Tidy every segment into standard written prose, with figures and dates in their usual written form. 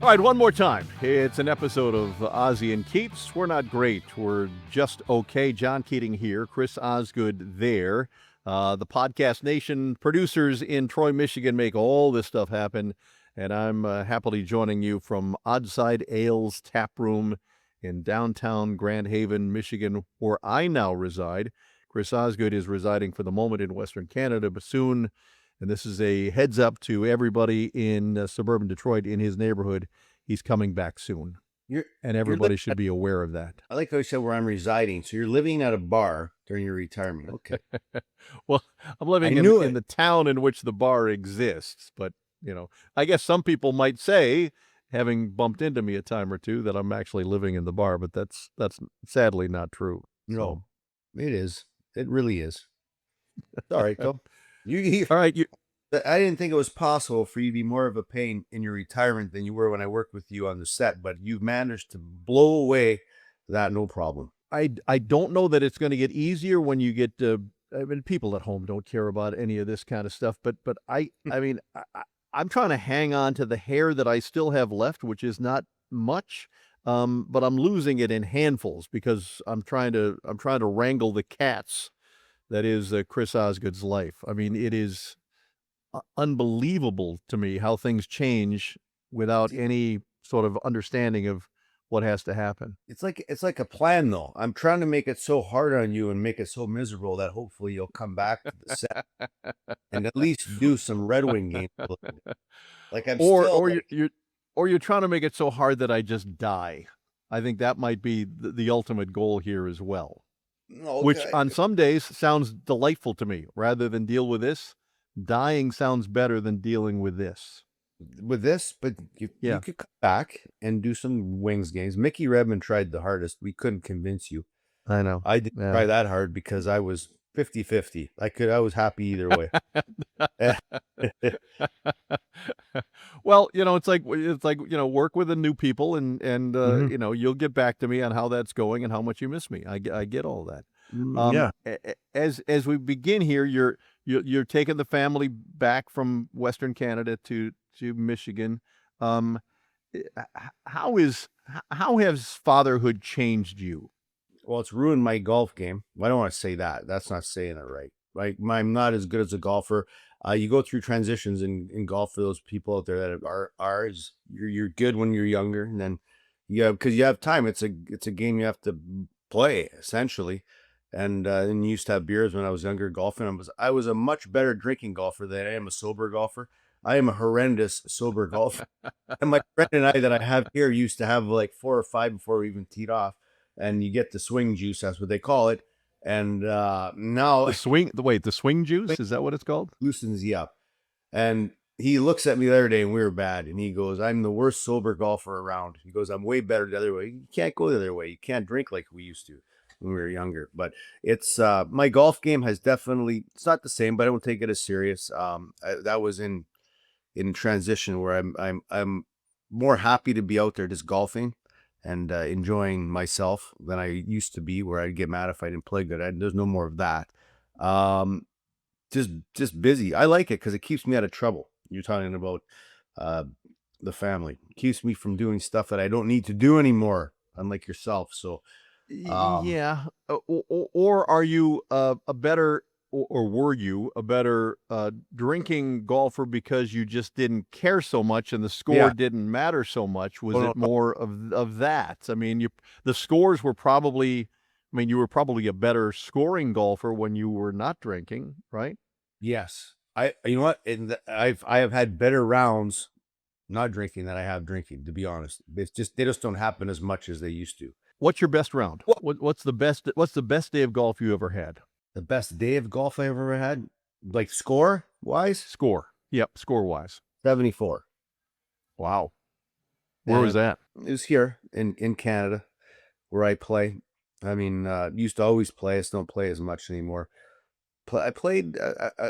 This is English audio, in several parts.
All right, one more time. It's an episode of Ozzy and Keats. We're not great. We're just okay. John Keating here, Chris Osgood there. The Podcast Nation producers in Troy, Michigan make all this stuff happen. And I'm happily joining you from Oddside Ales Tap Room in downtown Grand Haven, Michigan, where I now reside. Chris Osgood is residing for the moment in Western Canada, but soon, and this is a heads up to everybody in suburban Detroit in his neighborhood, he's coming back soon. And everybody should be aware of that. I like how you said where I'm residing. So you're living at a bar during your retirement. Okay. Well, I'm living in the town in which the bar exists. But, you know, I guess some people might say, having bumped into me a time or two, that I'm actually living in the bar. But that's sadly not true. No, it is. It really is. All right, though. All right. I didn't think it was possible for you to be more of a pain in your retirement than you were when I worked with you on the set, but you've managed to blow away that no problem. I don't know that it's going to get easier when you get I mean, people at home don't care about any of this kind of stuff, but I mean, I'm trying to hang on to the hair that I still have left, which is not much, but I'm losing it in handfuls because I'm trying to wrangle the cats that is Chris Osgood's life. I mean, it is unbelievable to me how things change without any sort of understanding of what has to happen. It's like a plan, though. I'm trying to make it so hard on you and make it so miserable that hopefully you'll come back to the set and at least do some Red Wing games. Like you're trying to make it so hard that I just die. I think that might be the ultimate goal here as well. Okay. Which on some days sounds delightful to me. Rather than deal with this, dying sounds better than dealing with this. But you could come back and do some Wings games. Mickey Redmond tried the hardest. We couldn't convince you. I know. I didn't try that hard because I was 50-50. I was happy either way. Well, you know, it's like, you know, work with the new people and you know, you'll get back to me on how that's going and how much you miss me. I get all that. As we begin here, you're taking the family back from Western Canada to Michigan. How has fatherhood changed you? Well, it's ruined my golf game. I don't want to say that. That's not saying it right. Like, I'm not as good as a golfer. You go through transitions in golf for those people out there that are you're good when you're younger, and then because you have time. It's a game you have to play essentially. And you used to have beers when I was younger golfing. I was a much better drinking golfer than I am a sober golfer. I am a horrendous sober golfer. And my friend and I that I have here used to have like 4 or 5 before we even teed off. And you get the swing juice, that's what they call it. And now the swing juice, is that what it's called? Loosens you up. And he looks at me the other day and we were bad. And he goes, I'm the worst sober golfer around. He goes, I'm way better the other way. You can't go the other way. You can't drink like we used to when we were younger. But it's my golf game has definitely, it's not the same, but I don't take it as serious. That was in transition where I'm more happy to be out there just golfing and enjoying myself than I used to be, where I'd get mad if I didn't play good. There's no more of that. Just busy. I like it because it keeps me out of trouble. You're talking about the family. It keeps me from doing stuff that I don't need to do anymore, unlike yourself. So yeah. Or are you a better, or were you a better drinking golfer because you just didn't care so much and the score didn't matter so much? Was it more of that? I mean, the scores were probably, I mean, you were probably a better scoring golfer when you were not drinking, right? Yes. You know what? I have had better rounds not drinking than I have drinking, to be honest. They just don't happen as much as they used to. What's your best round? What's the best day of golf you ever had? The best day of golf I ever had? Like score-wise? Score. Yep, score-wise. 74. Wow. Where was that? It was here in Canada where I play. I mean, used to always play. I just don't play as much anymore. I played,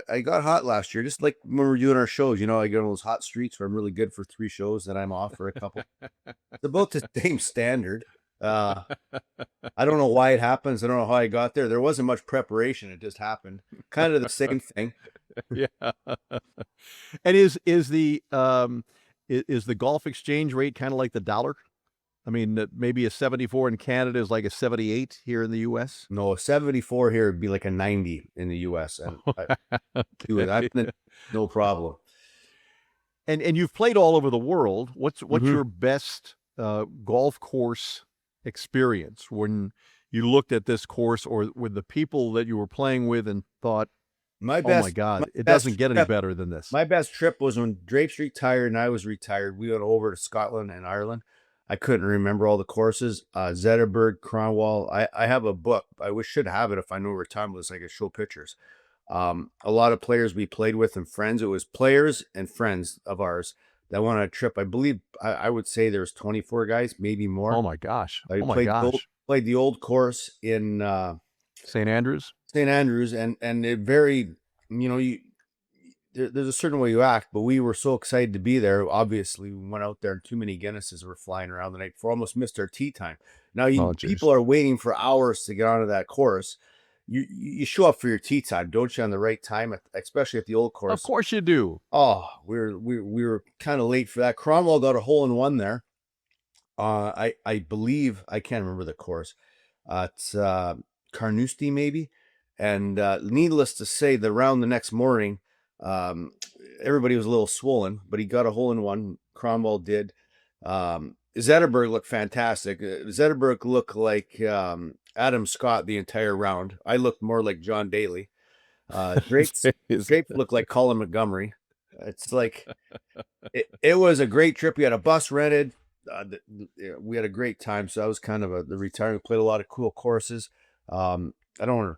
I got hot last year, just like when we were doing our shows. You know, I get on those hot streaks where I'm really good for 3 shows, then I'm off for a couple. It's about the same standard. I don't know why it happens. I don't know how I got there. There wasn't much preparation. It just happened. Kind of the same thing. Yeah. And is is the golf exchange rate kind of like the dollar? I mean, maybe a 74 in Canada is like a 78 here in the U.S. No, 74 here would be like a 90 in the U.S. And do it. Okay. No problem. And you've played all over the world. What's Mhm. your best golf course experience when you looked at this course or with the people that you were playing with and thought, My oh my best, God, my it doesn't best get any trip, better than this? my best trip was when Drape's retired and I was retired. We went over to Scotland and Ireland. I couldn't remember all the courses. Zetterberg, Cronwall. I have a book. Should have it if I know where time was. I could show pictures. A lot of players we played with and friends. It was players and friends of ours that went on a trip. I believe I would say there's 24 guys, maybe more. Oh my gosh. I Oh my gosh. played the old course in St. Andrews? St. Andrews, and it very, there's a certain way you act, but we were so excited to be there. Obviously, we went out there and too many Guinnesses were flying around the night before, almost missed our tee time. Now Oh, geez. people are waiting for hours to get onto that course. You show up for your tee time, don't you, on the right time, especially at the old course. Of course you do. Oh, we were kind of late for that. Cromwell got a hole in one there. I believe, I can't remember the course. It's Carnoustie maybe. And needless to say, the round the next morning, everybody was a little swollen, but he got a hole in one. Cromwell did. Zetterberg looked fantastic. Zetterberg looked like Adam Scott the entire round. I looked more like John Daly. Drape looked like Colin Montgomery. It's like it was a great trip. We had a bus rented. We had a great time. So I was kind of the retirement. Played a lot of cool courses. I don't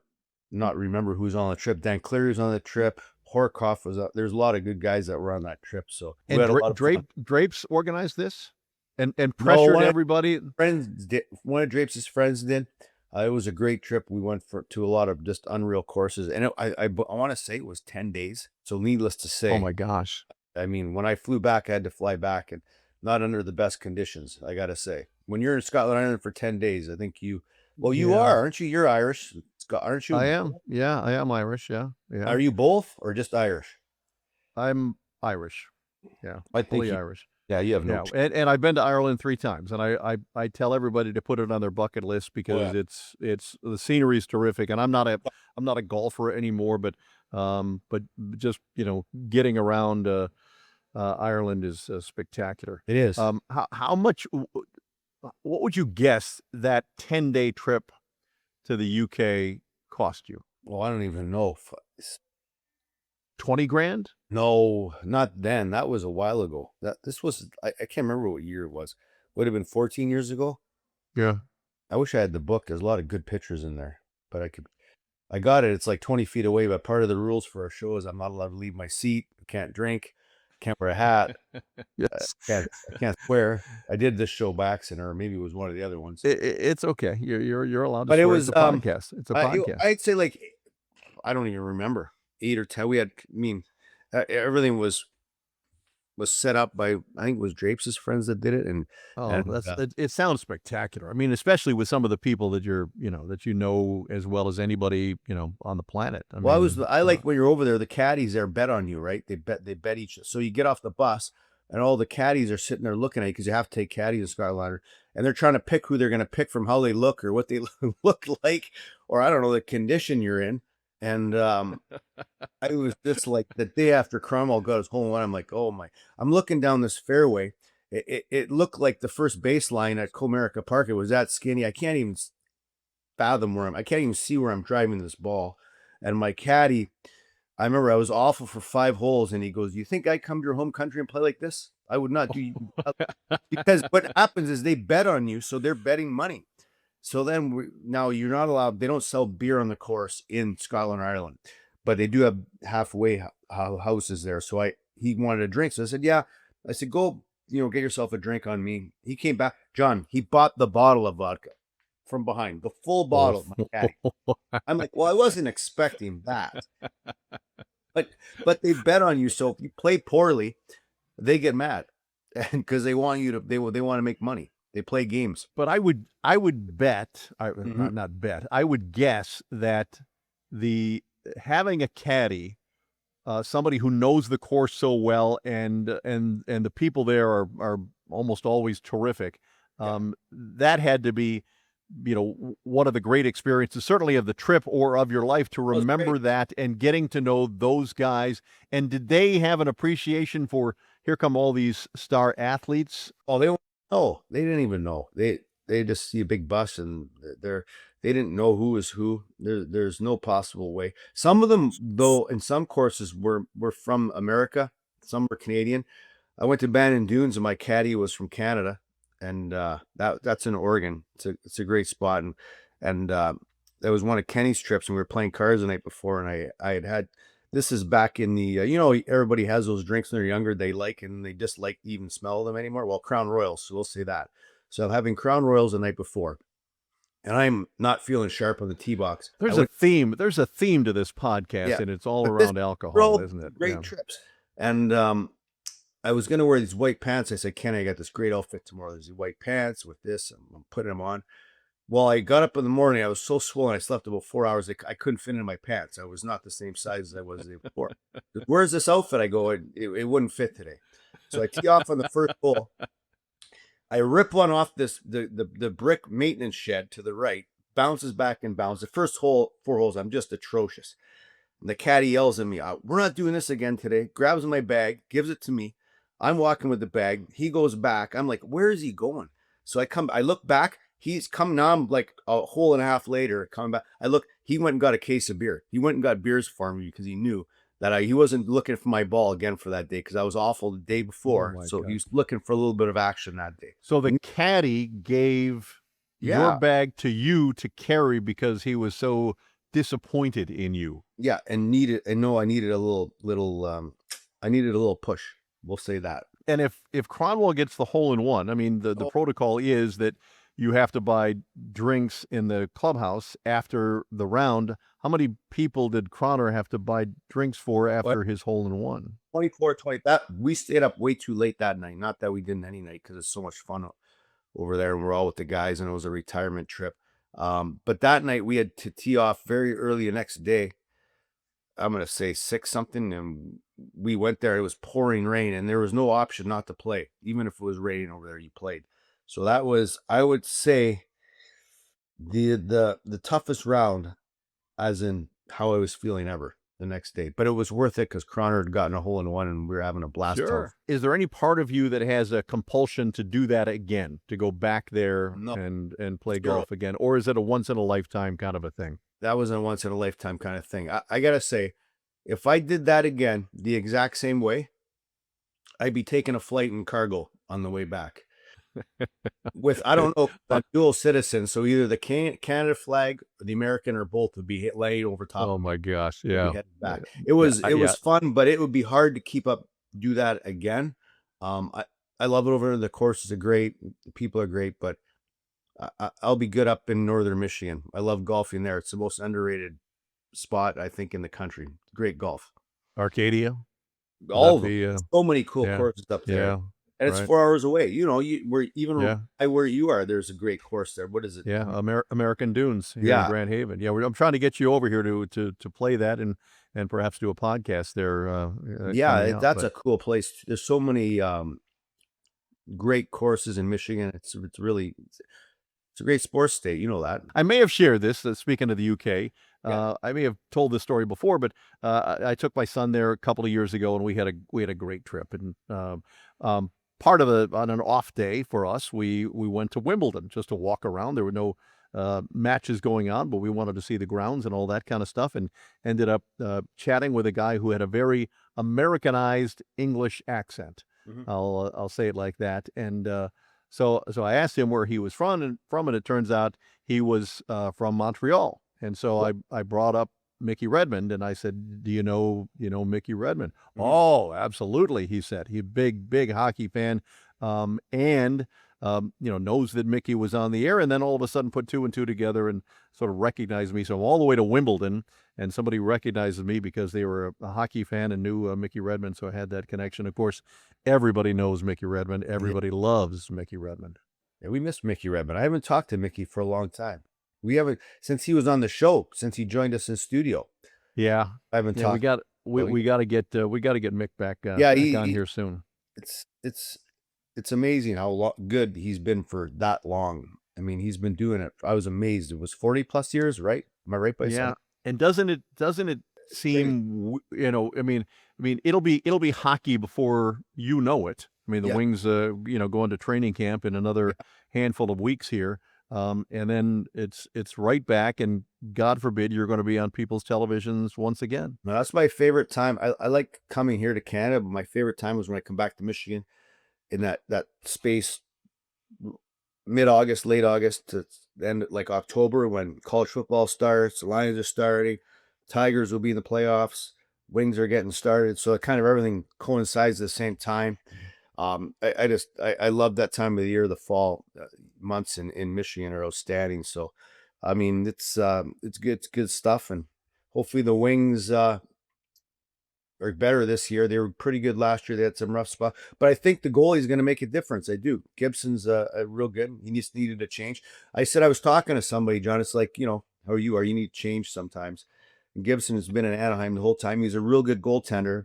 not remember who was on the trip. Dan Cleary was on the trip. Horkoff was up. There's a lot of good guys that were on that trip. So we had a lot of fun. Drapes organized this and pressured everybody. Friends did. One of Drapes' friends did. It was a great trip. We went to a lot of just unreal courses, and I want to say it was 10 days. So needless to say, oh my gosh, I mean, when I flew back, I had to fly back, and not under the best conditions. I got to say, when you're in Scotland Island for 10 days, I think you. Well, you are, aren't you? You're Irish, aren't you? I am. Yeah, I am Irish. Yeah. Are you both or just Irish? I'm Irish. Yeah, I think fully Irish. Yeah, you have no. Yeah, and I've been to Ireland 3 times, and I tell everybody to put it on their bucket list because it's the scenery is terrific, and I'm not a golfer anymore, but just getting around Ireland is spectacular. It is. How much? What would you guess that 10-day trip to the UK cost you? Well, I don't even know. 20 grand? No, not then. That was a while ago. This was I can't remember what year it was. Would have been 14 years ago. Yeah. I wish I had the book. There's a lot of good pictures in there, but I got it. It's like 20 feet away, but part of the rules for our show is I'm not allowed to leave my seat. I can't drink. Can't wear a hat. Yes. I can't swear. I did this show by accident, or maybe it was one of the other ones. It's okay. You're allowed to But swear. it was It's a podcast. It's a podcast. I'd say like, I don't even remember, 8 or 10. We had, everything was set up by, I think it was Drapes' friends that did it. And it sounds spectacular. I mean, especially with some of the people that that you know as well as anybody, on the planet. I like when you're over there, the caddies there bet on you, right? They bet each. So you get off the bus and all the caddies are sitting there looking at you because you have to take caddies in Scotland, and they're trying to pick who they're going to pick from how they look or what they look like, or I don't know, the condition you're in. And I was just like the day after Cromwell got his hole in one, I'm like, oh my! I'm looking down this fairway. It looked like the first baseline at Comerica Park. It was that skinny. I can't even fathom I can't even see where I'm driving this ball. And my caddy, I remember I was awful for 5 holes, and he goes, "You think I'd come to your home country and play like this? I would not do." Because what happens is they bet on you, so they're betting money. So then now you're not allowed. They don't sell beer on the course in Scotland or Ireland, but they do have halfway houses there. So he wanted a drink, so I said, "Yeah." I said, "Go, get yourself a drink on me." He came back, John. He bought the bottle of vodka from behind, the full bottle. My caddy. I'm like, well, I wasn't expecting that, but they bet on you. So if you play poorly, they get mad, and because they want you to, they want to make money. They play games. But I would bet, not bet, I would guess that having a caddy somebody who knows the course so well, and the people there are almost always terrific. That had to be, one of the great experiences, certainly of the trip or of your life, to was remember great. that and getting to know those guys. And did they have an appreciation for, here come all these star athletes? Oh, they didn't even know. They just see a big bus and they didn't know who was who. There's no possible way. Some of them, though, in some courses were from America. Some were Canadian. I went to Bandon Dunes and my caddy was from Canada, and that's in Oregon. It's a great spot, and that was one of Kenny's trips, and we were playing cards the night before, and I had this is back in the everybody has those drinks when they're younger they like and they dislike to even smell them anymore. Well, Crown Royals, so we'll say that. So I'm having Crown Royals the night before, and I'm not feeling sharp on the tee box. There's a theme. There's a theme to this podcast, Yeah, and it's all but around alcohol, isn't it? great trips. And I was gonna wear these white pants. I said, Kenny, I got this great outfit tomorrow. There's these white pants with this. I'm putting them on. Well, I got up in the morning. I was so swollen. I slept about 4 hours. I couldn't fit in my pants. I was not the same size as I was the day before. Where's this outfit? I go, it wouldn't fit today. So I tee off on the first hole. I rip one off the brick maintenance shed to the right, bounces back and bounds. The first hole, 4 holes, I'm just atrocious. And the caddy yells at me, we're not doing this again today. Grabs my bag, gives it to me. I'm walking with the bag. He goes back. I'm like, where is he going? So I look back. He's come now. I'm like a hole and a half later coming back. I look, he went and got a case of beer. He went and got beers for me because he knew that he wasn't looking for my ball again for that day because I was awful the day before. So God. he was looking for a little bit of action that day. So the caddy gave your bag to you to carry because he was so disappointed in you. Yeah, and I needed a little push. We'll say that. And if Cronwell gets the hole in one, I mean, the protocol is that you have to buy drinks in the clubhouse after the round. How many people did Croner have to buy drinks for after his hole in one? 24, 20. That we stayed up way too late that night. Not that we didn't any night because it's so much fun over there, and we're all with the guys, and it was a retirement trip. But that night we had to tee off very early the next day. I'm gonna say 6 something, and we went there. It was pouring rain, and there was no option not to play. Even if it was raining over there, you played. So that was, I would say, the toughest round, as in how I was feeling ever the next day. But it was worth it because Croner had gotten a hole in one, and we were having a blast. Sure. Is there any part of you that has a compulsion to do that again, to go back there and play golf again, or is it a once in a lifetime kind of a thing? That was a once in a lifetime kind of thing. I gotta say, if I did that again the exact same way, I'd be taking a flight in cargo on the way back. With, I don't know, a dual citizen, so either the Canada flag or the American or both would be laid over top. Oh my gosh, yeah. Back. It was fun, but it would be hard to keep up, do that again. I love it over there. The courses are great, the people are great, but I'll be good up in northern Michigan. I love golfing there. It's the most underrated spot, I think, in the country. Great golf. Arcadia? All of them. So many cool courses up there. Yeah. And it's 4 hours away. You know, where you are, there's a great course there. What is it? Yeah, American Dunes here in Grand Haven. Yeah, I'm trying to get you over here to play that and perhaps do a podcast there. That's a cool place. There's so many great courses in Michigan. It's really it's a great sports state. You know that. I may have shared this. Speaking of the UK, I may have told this story before, but I took my son there a couple of years ago, and we had a great trip. And part of on an off day for us, we went to Wimbledon just to walk around. There were no matches going on, but we wanted to see the grounds and all that kind of stuff, and ended up chatting with a guy who had a very Americanized English accent. Mm-hmm. I'll say it like that. And so I asked him where he was from, and it turns out he was from Montreal. And so I brought up Mickey Redmond, and I said, do you know Mickey Redmond? Mm-hmm. Oh, absolutely, he said. He's a big hockey fan, and knows that Mickey was on the air, and then all of a sudden put 2 and 2 together and sort of recognized me. So I'm all the way to Wimbledon, and somebody recognizes me because they were a hockey fan and knew Mickey Redmond, so I had that connection. Of course, everybody knows Mickey Redmond. Everybody loves Mickey Redmond. Yeah, we miss Mickey Redmond. I haven't talked to Mickey for a long time. We haven't, since he was on the show, since he joined us in studio. Yeah, I haven't talked. So we got to get Mick yeah, back on here soon. it's it's it's amazing how good he's been for that long. I mean, he's been doing it. I was amazed. It was 40 plus years, right? Am I right by saying? Yeah, and doesn't it It's crazy. seem I mean it'll be hockey before you know it. I mean the Yeah, Wings go into training camp in another yeah. handful of weeks here. And then it's right back, and God forbid you're going to be on people's televisions once again. No, that's my favorite time. I like coming here to Canada, but my favorite time was when I come back to Michigan in that space, mid August, late August to end like October when college football starts, the Lions are starting, Tigers will be in the playoffs, Wings are getting started. So it kind of everything coincides at the same time. I love that time of the year. The fall months in Michigan are outstanding. So, I mean, it's good stuff, and hopefully the Wings are better this year. They were pretty good last year. They had some rough spot, but I think the goalie is going to make a difference. I do. Gibson's a real good. He needed a change. I said I was talking to somebody, John. It's like, how are you? Are you need change sometimes? And Gibson has been in Anaheim the whole time. He's a real good goaltender.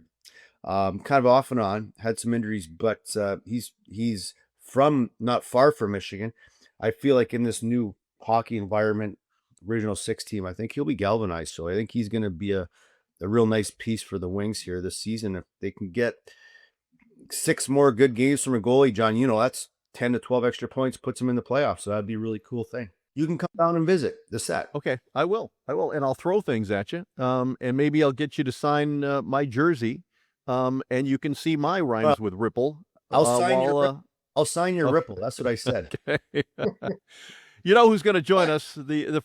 Kind of off and on. Had some injuries, but he's from not far from Michigan. I feel like in this new hockey environment, original six team, I think he'll be galvanized. So I think he's going to be a real nice piece for the Wings here this season. If they can get six more good games from a goalie, John, that's 10 to 12 extra points, puts them in the playoffs. So that'd be a really cool thing. You can come down and visit the set. Okay, I will, and I'll throw things at you. And maybe I'll get you to sign my jersey. And you can see my Well, rhymes with Ripple. I'll sign your While I'll sign your uh, Ripple. That's what I said. okay. You know who's going to join us? The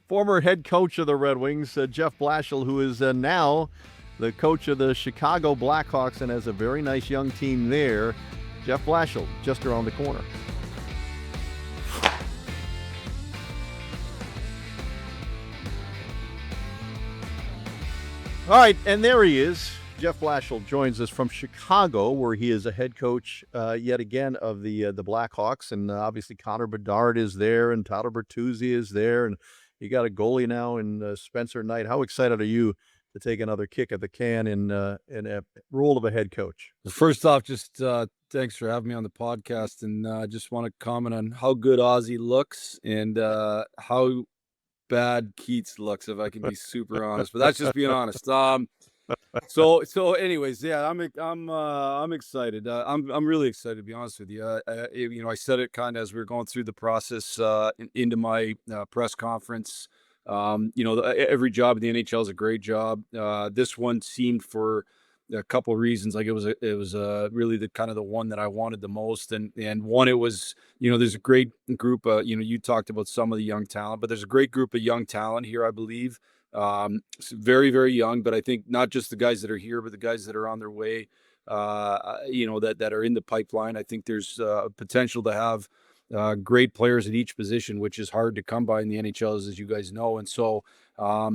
former head coach of the Red Wings, Jeff Blashill, who is now the coach of the Chicago Blackhawks and has a very nice young team there. Jeff Blashill, just around the corner. All right, and there he is. Jeff Blashill joins us from Chicago, where he is a head coach yet again of the Blackhawks, and obviously Connor Bedard is there, and Tyler Bertuzzi is there, and you got a goalie now in Spencer Knight. How excited are you to take another kick at the can in a role of a head coach? First off, just thanks for having me on the podcast, and just want to comment on how good Ozzy looks and how bad Keats looks, if I can be super honest. But that's just being honest. So anyways, yeah, I'm excited. I'm really excited, to be honest with you. I said it kind of as we were going through the process into my press conference. Every job in the NHL is a great job. This one seemed, for a couple of reasons, like it was really the kind of the one that I wanted the most. And one, it was, there's a great group. You talked about some of the young talent, but there's a great group of young talent here, I believe. Very, very young, but I think not just the guys that are here, but the guys that are on their way, that are in the pipeline. I think there's potential to have great players at each position, which is hard to come by in the NHL, as you guys know. And so, I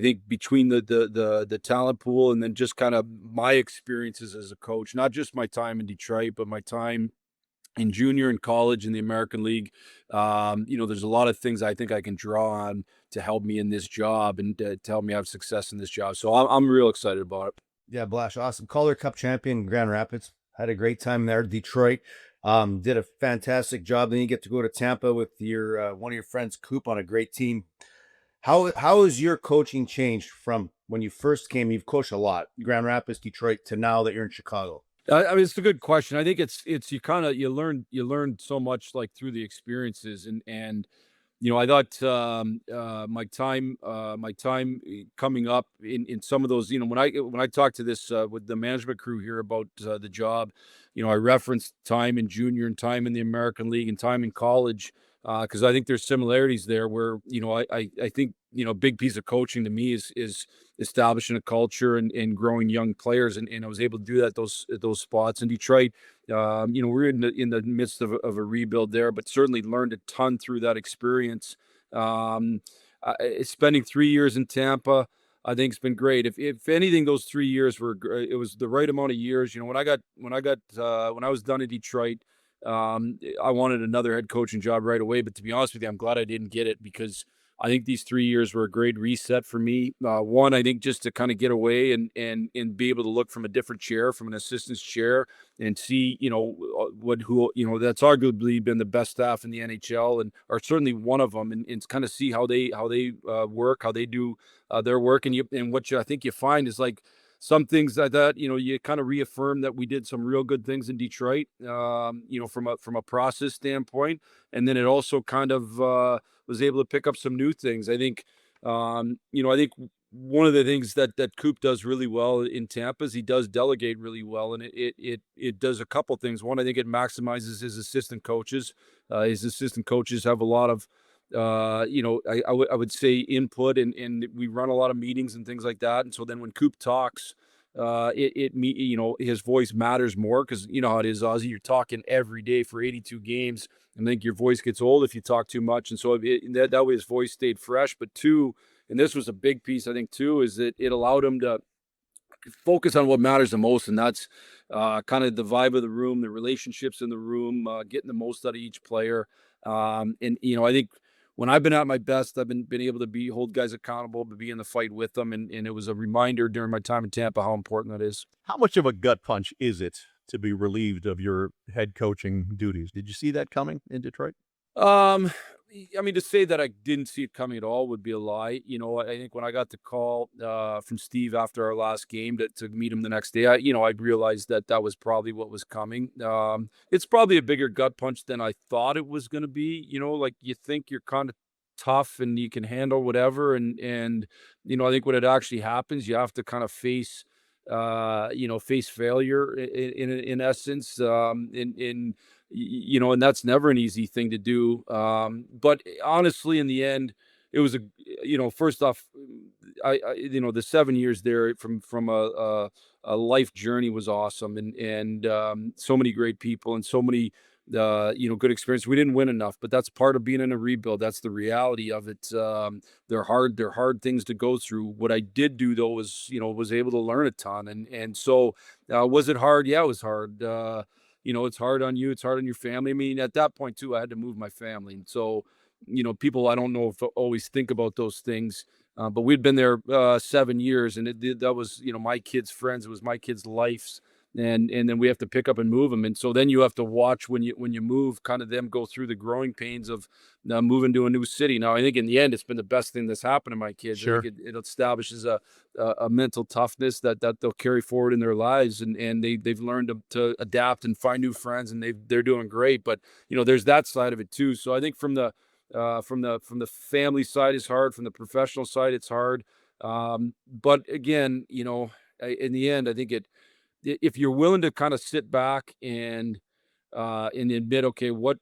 think between the talent pool and then just kind of my experiences as a coach, not just my time in Detroit, but my time in junior and college in the American League, there's a lot of things I think I can draw on to help me in this job and to help me have success in this job. So I'm real excited about it. Yeah, Blash, awesome. Calder Cup champion in Grand Rapids. Had a great time there. Detroit, did a fantastic job. Then you get to go to Tampa with your one of your friends, Coop, on a great team. How has your coaching changed from when you first came? You've coached a lot, Grand Rapids, Detroit, to now that you're in Chicago. I mean, it's a good question. I think it's you learn so much, like, through the experiences. And I thought my time coming up in some of those, when I talked to this with the management crew here about the job, I referenced time in junior and time in the American League and time in college, because I think there's similarities there where, I think, a big piece of coaching to me is establishing a culture and growing young players, and I was able to do that at those spots in Detroit. We're in the midst of a rebuild there, but certainly learned a ton through that experience. Spending 3 years in Tampa, I think it's been great. If anything, those 3 years it was the right amount of years. When I was done in Detroit, I wanted another head coaching job right away. But to be honest with you, I'm glad I didn't get it, because I think these 3 years were a great reset for me. One, I think just to kind of get away and be able to look from a different chair, from an assistant's chair, and see, that's arguably been the best staff in the NHL, and or certainly one of them, and kind of see how they work, how they do their work, and what I think you find is like some things that you kind of reaffirm that we did some real good things in Detroit, from a process standpoint, and then it also kind of was able to pick up some new things. I think one of the things that Coop does really well in Tampa is he does delegate really well, and it does a couple things. One, I think it maximizes his assistant coaches. His assistant coaches have a lot of I would say input, and we run a lot of meetings and things like that. And so then when Coop talks, his voice matters more, because you know how it is, Ozzy. You're talking every day for 82 games, and I think your voice gets old if you talk too much. And so that way his voice stayed fresh. But two, and this was a big piece, I think, too, is that it allowed him to focus on what matters the most, and that's kind of the vibe of the room, the relationships in the room, getting the most out of each player. I think when I've been at my best, I've been able to hold guys accountable, but be in the fight with them, and it was a reminder during my time in Tampa how important that is. How much of a gut punch is it to be relieved of your head coaching duties? Did you see that coming in Detroit? Um, to say that I didn't see it coming at all would be a lie. I think when I got the call from Steve after our last game to meet him the next day, I realized that was probably what was coming. It's probably a bigger gut punch than I thought it was going to be. Like you think you're kind of tough and you can handle whatever, and I think when it actually happens, you have to kind of face failure in essence, and that's never an easy thing to do. But honestly, in the end, it was first off, the 7 years there from a life journey was awesome, and so many great people and so many good experience. We didn't win enough, but that's part of being in a rebuild. That's the reality of it. They're hard things to go through. What I did do though was able to learn a ton, and so was it hard? Yeah, it was hard. It's hard on you. It's hard on your family. I mean, at that point too, I had to move my family. And so, people, I don't know if always think about those things, but we'd been there 7 years, and that was, my kids' friends. It was my kids' lives. And then we have to pick up and move them. And so then you have to watch when you move, kind of them go through the growing pains of moving to a new city. Now, I think in the end, it's been the best thing that's happened to my kids. Sure. I think it establishes a mental toughness that they'll carry forward in their lives, and they've learned to adapt and find new friends, and they're doing great. But there's that side of it too. So I think from the family side is hard, from the professional side it's hard. But again, in the end, I think if you're willing to kind of sit back and admit, okay, what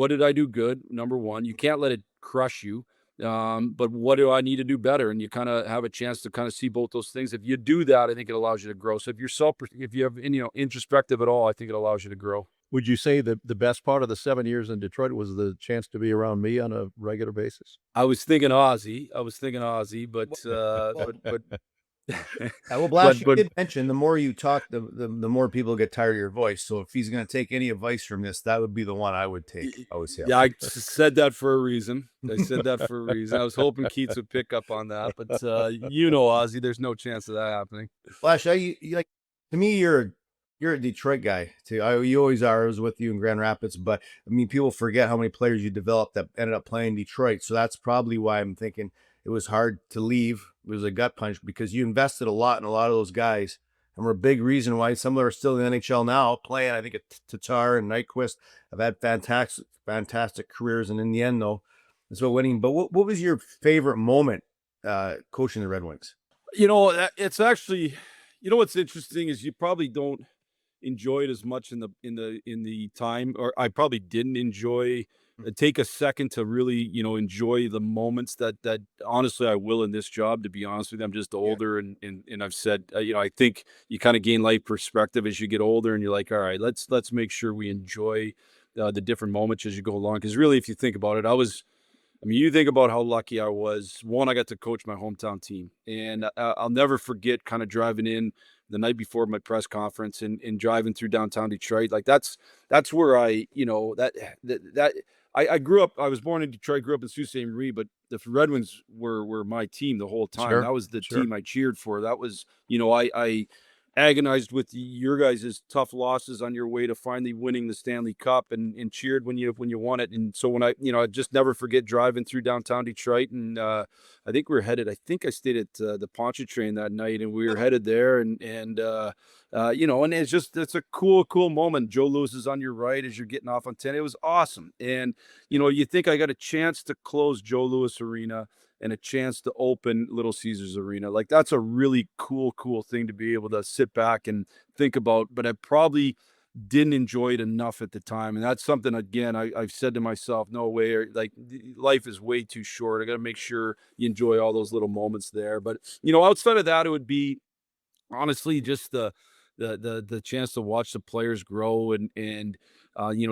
did I do good? Number one, you can't let it crush you. But what do I need to do better? And you kind of have a chance to kind of see both those things. If you do that, I think it allows you to grow. So if you have any, introspective at all, I think it allows you to grow. Would you say that the best part of the 7 years in Detroit was the chance to be around me on a regular basis? I was thinking Aussie, but Well, Blash, you but did mention the more you talk, the more people get tired of your voice. So if he's going to take any advice from this, that would be the one I would take. I would say. Yeah, I said that for a reason. I said that for a reason. I was hoping Keats would pick up on that, but Ozzy, there's no chance of that happening. Flash, you like, to me, you're a Detroit guy too. You always are. I was with you in Grand Rapids, but I mean, people forget how many players you developed that ended up playing Detroit. So that's probably why I'm thinking it was hard to leave. It was a gut punch because you invested a lot in a lot of those guys, and were a big reason why some of them are still in the NHL now playing. I think Tatar and Nyquist have had fantastic careers, and in the end, though, it's about winning. But what was your favorite moment coaching the Red Wings? It's actually, what's interesting is you probably don't enjoy it as much in the time, or I probably didn't take a second to really enjoy the moments that honestly I will in this job. To be honest with you, I'm just older, and I've said I think you kind of gain life perspective as you get older, and you're like, all right, let's make sure we enjoy the different moments as you go along, because really, if you think about it, you think about how lucky I was. One, I got to coach my hometown team, and I'll never forget kind of driving in the night before my press conference and driving through downtown Detroit. Like that's where I, I grew up. I was born in Detroit, grew up in Sault Ste. Marie, but the Red Wings were my team the whole time. Sure, That was the sure. team I cheered for. That was, I agonized with your guys' tough losses on your way to finally winning the Stanley Cup, and cheered when you won it. And so when I just never forget driving through downtown Detroit, and I think I think I stayed at the Pontchartrain that night, and we were headed there, and and it's a cool moment. Joe Louis is on your right as you're getting off on 10. It was awesome. And you think I got a chance to close Joe Louis Arena and a chance to open Little Caesars Arena. Like that's a really cool thing to be able to sit back and think about, but I probably didn't enjoy it enough at the time. And that's something, again, I've said to myself, no way, like life is way too short. I got to make sure you enjoy all those little moments there. But, outside of that, it would be honestly just the chance to watch the players grow and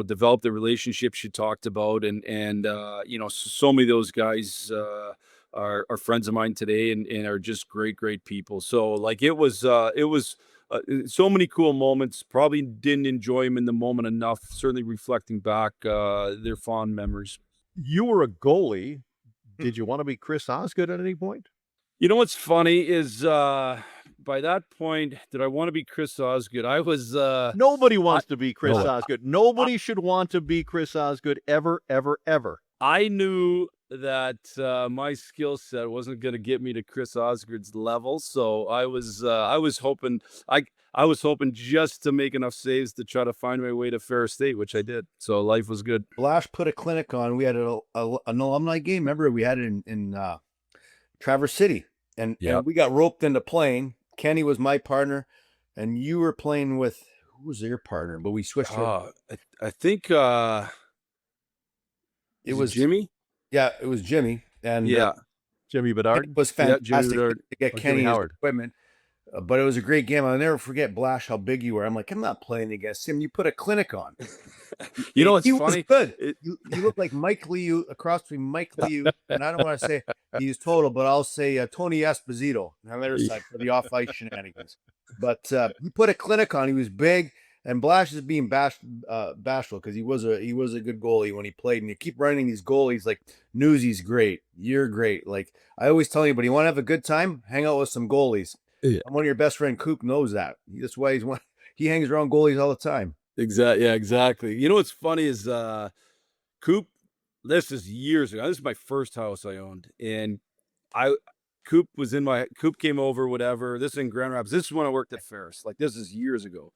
develop the relationships you talked about. And so many of those guys, are friends of mine today and are just great people. So like it was so many cool moments. Probably didn't enjoy them in the moment enough. Certainly reflecting back, they're fond memories. You were a goalie. Did you want to be Chris Osgood at any point? You know what's funny is by that point, did I want to be Chris Osgood? I was Nobody wants to be Chris No. Osgood. Nobody should want to be Chris Osgood ever. I knew that my skill set wasn't going to get me to Chris Osgood's level, so I was hoping I was hoping just to make enough saves to try to find my way to Ferris State, which I did. So life was good. Blash put a clinic on. We had an alumni game. Remember, we had it in Traverse City, and we got roped into playing. Kenny was my partner, and you were playing with, who was your partner? But we switched. I think it was Jimmy. Yeah, it was Jimmy, and Jimmy Bedard. it was fantastic Bedard. to get Kenny his equipment. But it was a great game. I'll never forget, Blash, how big you were. I'm like, I'm not playing against him. You put a clinic on. You know what's he funny? Was good. You look like Mike Liu, across from Mike Liu, and I don't want to say he's total, but I'll say Tony Esposito on the other side for the off-ice shenanigans. But he put a clinic on. He was big, and Blash is being bashful because he was a good goalie when he played. And you keep running these goalies like Newsy's great, you're great. Like I always tell you, but you want to have a good time, hang out with some goalies. Yeah. And one of your best friend Coop knows that. That's why he hangs around goalies all the time. Exactly. Yeah, exactly. You know what's funny is Coop. This is years ago. This is my first house I owned, and Coop came over. Whatever. This is in Grand Rapids. This is when I worked at Ferris. Like this is years ago,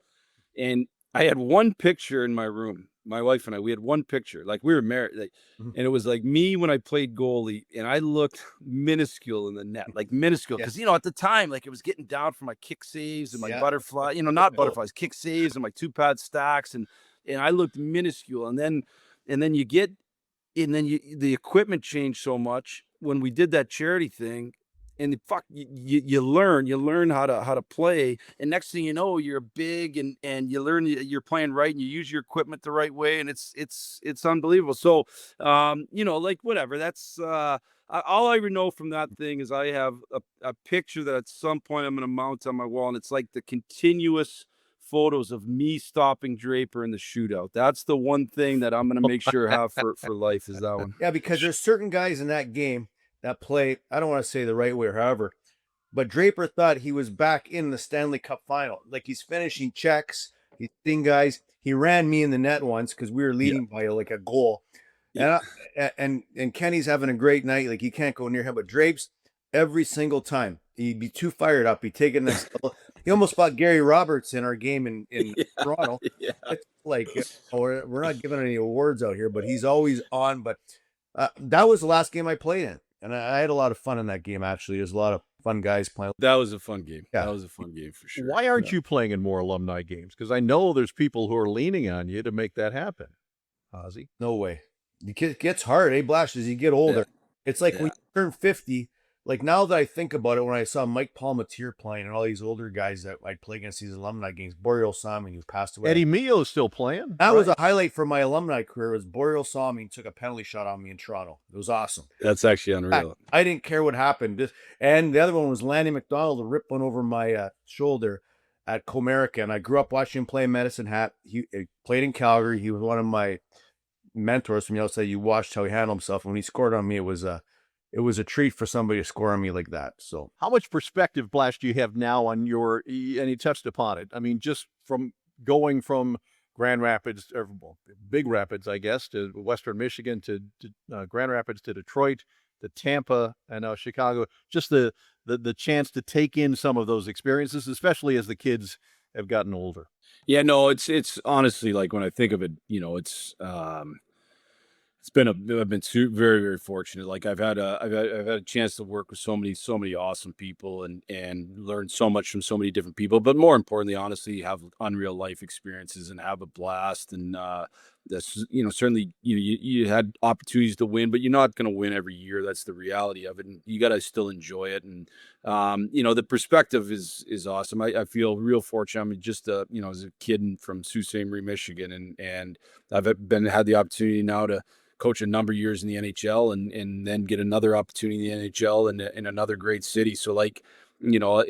and I had one picture in my room. My wife and I, we had one picture. Like we were married, and it was like me when I played goalie, and I looked minuscule in the net, like minuscule, because at the time, like it was getting down for my kick saves and my butterfly, not butterflies, kick saves and my 2-pad stacks, and I looked minuscule, and then the equipment changed so much when we did that charity thing. And you learn how to play, and next thing you know, you're big, and you learn you're playing right, and you use your equipment the right way, and it's unbelievable. So, like whatever. That's all I know from that thing is I have a picture that at some point I'm going to mount on my wall, and it's like the continuous photos of me stopping Draper in the shootout. That's the one thing that I'm going to make sure I have for life is that one. Yeah, because there's certain guys in that game that play, I don't want to say the right way or however, but Draper thought he was back in the Stanley Cup final. Like he's finishing checks, he's seeing guys. He ran me in the net once because we were leading by like a goal. Yeah. And Kenny's having a great night. Like he can't go near him, but Drapes, every single time, he'd be too fired up. He'd take it next level. He almost fought Gary Roberts in our game in Toronto. Yeah. It's like, we're not giving any awards out here, but he's always on. But that was the last game I played in. And I had a lot of fun in that game, actually. There's a lot of fun guys playing. That was a fun game. Yeah. That was a fun game for sure. Why aren't you playing in more alumni games? Because I know there's people who are leaning on you to make that happen, Ozzy. No way. It gets hard, Blash, as you get older. Yeah. It's like when you turn 50, like now that I think about it, when I saw Mike Palmatier playing and all these older guys that I'd play against these alumni games, Boreal Salmon, who passed away. Eddie Mio's still playing. That was a highlight for my alumni career, was Boreal Salmon took a penalty shot on me in Toronto. It was awesome. That's actually unreal. I didn't care what happened. And the other one was Lanny McDonald, a rip one over my shoulder. at Comerica, and I grew up watching him play in Medicine Hat. He played in Calgary. He was one of my mentors from the outside. You watched how he handled himself. When he scored on me, it was a treat for somebody to score on me like that. So How much perspective, Blash, do you have now on and you touched upon it. I mean, just from going from Grand Rapids, or well, Big Rapids, I guess, to Western Michigan, to Grand Rapids, to Detroit, to Tampa, and now Chicago. Just the chance to take in some of those experiences, especially as the kids have gotten older. Yeah, no, it's honestly like when I think of it, it's been I've been very, very fortunate. Like I've had a chance to work with so many awesome people and learn so much from so many different people. But more importantly, honestly, have unreal life experiences and have a blast. And that's certainly you had opportunities to win, but you're not going to win every year. That's the reality of it, and you got to still enjoy it. And the perspective is awesome. I feel real fortunate. I'm just as a kid from Sault Ste. Marie, Michigan, and I've had the opportunity now to coach a number of years in the NHL and then get another opportunity in the NHL in another great city. So like, I'll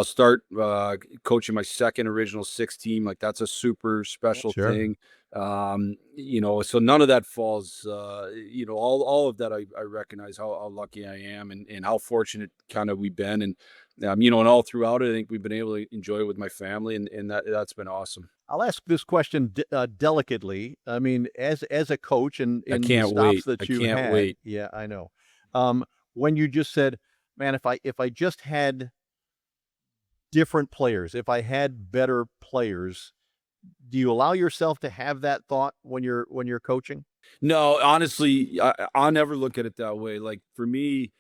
start coaching my second original six team. Like that's a super special sure. thing. So none of that falls, all of that I recognize how lucky I am and how fortunate kind of we've been. And all throughout it, I think we've been able to enjoy it with my family and that's been awesome. I'll ask this question delicately. I mean, as a coach and I in the can't stops wait. I that you can't had, wait. yeah, I know. When you just said, "Man, if I just had different players, if I had better players," do you allow yourself to have that thought when you're coaching? No, honestly, I'll never look at it that way. Like for me,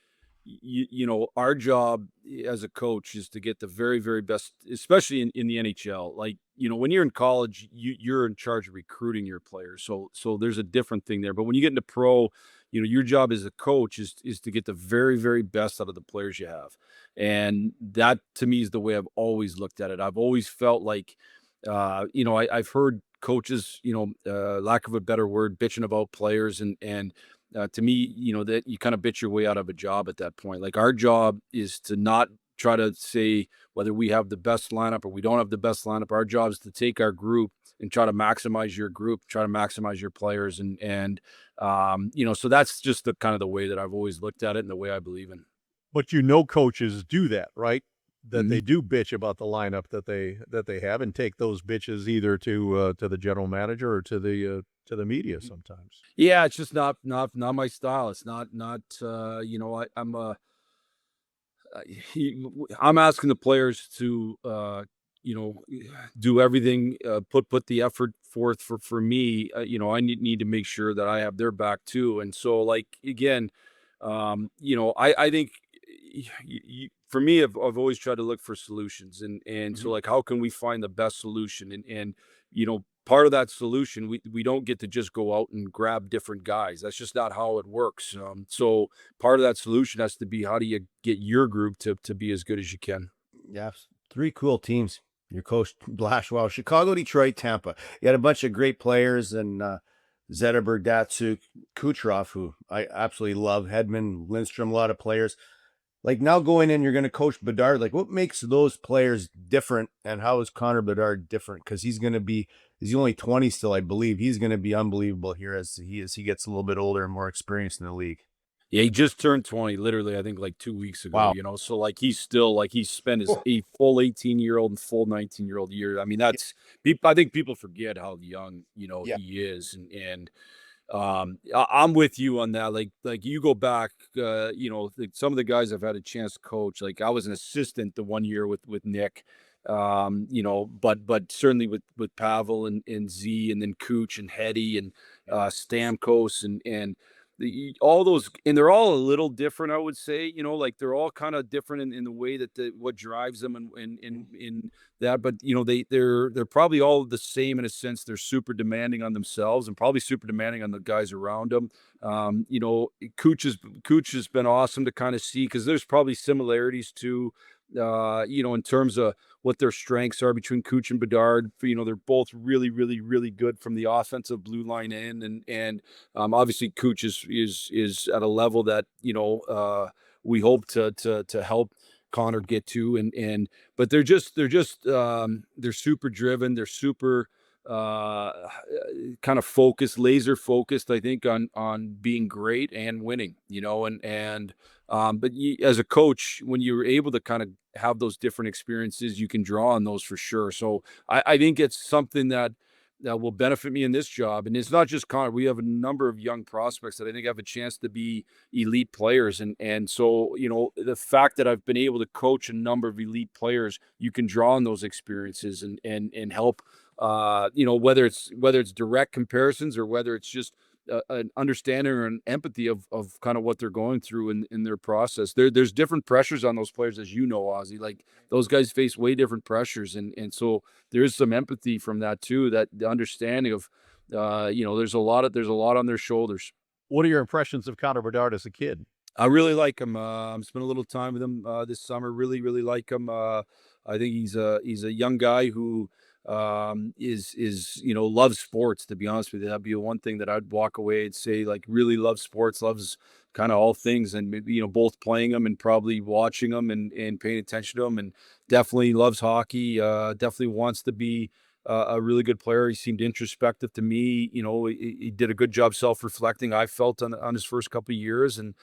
our job as a coach is to get the very, very best, especially in the NHL. Like, when you're in college, you're in charge of recruiting your players. So there's a different thing there. But when you get into pro, your job as a coach is to get the very, very best out of the players you have. And that to me is the way I've always looked at it. I've always felt like, I've heard coaches, lack of a better word, bitching about players and to me, that you kind of bitch your way out of a job at that point. Like our job is to not try to say whether we have the best lineup or we don't have the best lineup. Our job is to take our group and try to maximize your group, try to maximize your players, and so that's just the kind of the way that I've always looked at it and the way I believe in. But coaches do that, right? That they do bitch about the lineup that they have and take those bitches either to the general manager or to the media sometimes. Yeah, it's just not my style. It's not I'm asking the players to you know do everything, put the effort forth for me. I need to make sure that I have their back too. And so like again, I think for me, I've always tried to look for solutions, and so Mhm. like how can we find the best solution, and part of that solution, we don't get to just go out and grab different guys. That's just not how it works. So part of that solution has to be how do you get your group to be as good as you can. Yeah, three cool teams. Your coach Blashill, Chicago, Detroit, Tampa. You had a bunch of great players and Zetterberg, Datsuk, Kucherov, who I absolutely love. Hedman, Lindstrom, a lot of players. Like now going in, you're going to coach Bedard. Like what makes those players different, and how is Connor Bedard different? Because he's only 20 still, I believe. He's going to be unbelievable here as he gets a little bit older and more experienced in the league. Yeah, he just turned 20, literally, I think like 2 weeks ago, Wow. so like he's still like he's spent his a full 18-year-old and full 19-year-old year. I mean, that's people, I think people forget how young, Yeah. he is. And I'm with you on that. Like you go back, some of the guys I've had a chance to coach, like I was an assistant the one year with Nick, but certainly with Pavel and Z and then Cooch and Hetty and Stamkos all those, and they're all a little different, I would say, like they're all kind of different in the way that what drives them in that, but they're probably all the same in a sense. They're super demanding on themselves and probably super demanding on the guys around them. Cooch has been awesome to kind of see because there's probably similarities to in terms of what their strengths are between Cooch and Bedard. They're both really, really, really good from the offensive blue line in, and obviously Cooch is at a level that we hope to help Connor get to, but they're super driven. They're super kind of focused, laser focused, I think, on being great and winning, but as a coach, when you're able to kind of have those different experiences, you can draw on those for sure. So I think it's something that will benefit me in this job. And it's not just Connor. We have a number of young prospects that I think have a chance to be elite players. And so, the fact that I've been able to coach a number of elite players, you can draw on those experiences and help, whether it's direct comparisons or whether it's just an understanding or an empathy of kind of what they're going through in their process. There's different pressures on those players, as you know, Ozzy. Like, those guys face way different pressures, and so there is some empathy from that too. That the understanding of, there's a lot on their shoulders. What are your impressions of Connor Bedard as a kid? I really like him. I'm spent a little time with him this summer. Really, really like him. I think he's a young guy who is loves sports. To be honest with you, that'd be one thing that I'd walk away and say, like, really loves sports, loves kind of all things, and both playing them and probably watching them and paying attention to them, and definitely loves hockey. Definitely wants to be a really good player. He seemed introspective to me. He did a good job self-reflecting, I felt, on his first couple of years. And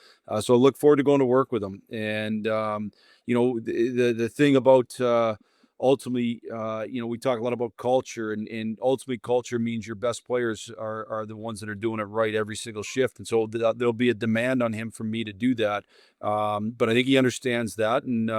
so I look forward to going to work with him. And, the thing about ultimately, we talk a lot about culture, and ultimately culture means your best players are the ones that are doing it right every single shift. And so there'll be a demand on him from me to do that. But I think he understands that and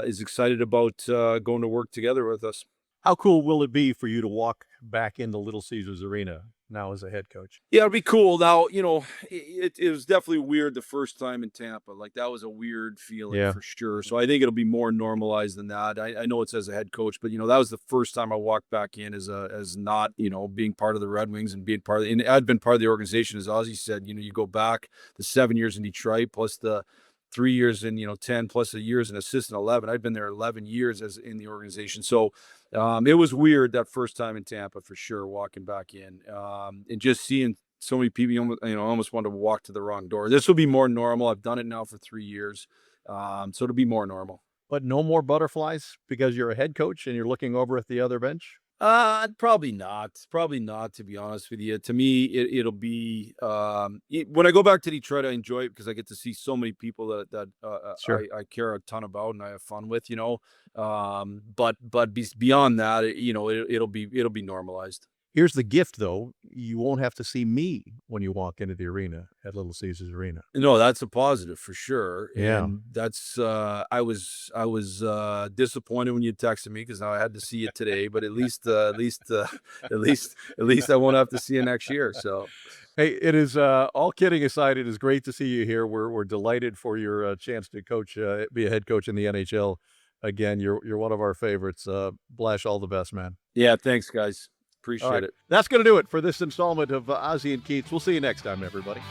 is excited about going to work together with us. How cool will it be for you to walk back into Little Caesars Arena now as a head coach? Yeah, it'll be cool. Now, it was definitely weird the first time in Tampa. Like, that was a weird feeling for sure. So I think it'll be more normalized than that. I know it's as a head coach, but that was the first time I walked back in as not, being part of the Red Wings and being and I'd been part of the organization, as Ozzy said. You go back the 7 years in Detroit plus the 3 years in 10 plus a years in assistant 11. I'd been there 11 years as in the organization. So it was weird that first time in Tampa for sure, walking back in and just seeing so many people. Almost wanted to walk to the wrong door. This will be more normal. I've done it now for 3 years, so it'll be more normal. But no more butterflies because you're a head coach and you're looking over at the other bench? Probably not. Probably not, to be honest with you. To me, it'll be when I go back to Detroit, I enjoy it because I get to see so many people that Sure. I care a ton about and I have fun with. But beyond that, it'll be normalized. Here's the gift, though. You won't have to see me when you walk into the arena at Little Caesars Arena. No, that's a positive for sure. Yeah. And that's I was disappointed when you texted me because now I had to see you today. But at least I won't have to see you next year. So, Hey, it is all kidding aside. It is great to see you here. We're delighted for your chance to coach, be a head coach in the NHL again. You're one of our favorites. Blash, all the best, man. yeah, thanks, guys. Appreciate it. That's going to do it for this installment of Ozzy and Keats. We'll see you next time, everybody.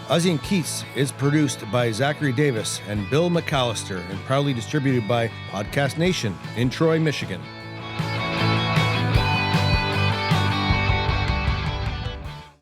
Ozzy and Keats is produced by Zachary Davis and Bill McAllister and proudly distributed by Podcast Nation in Troy, Michigan.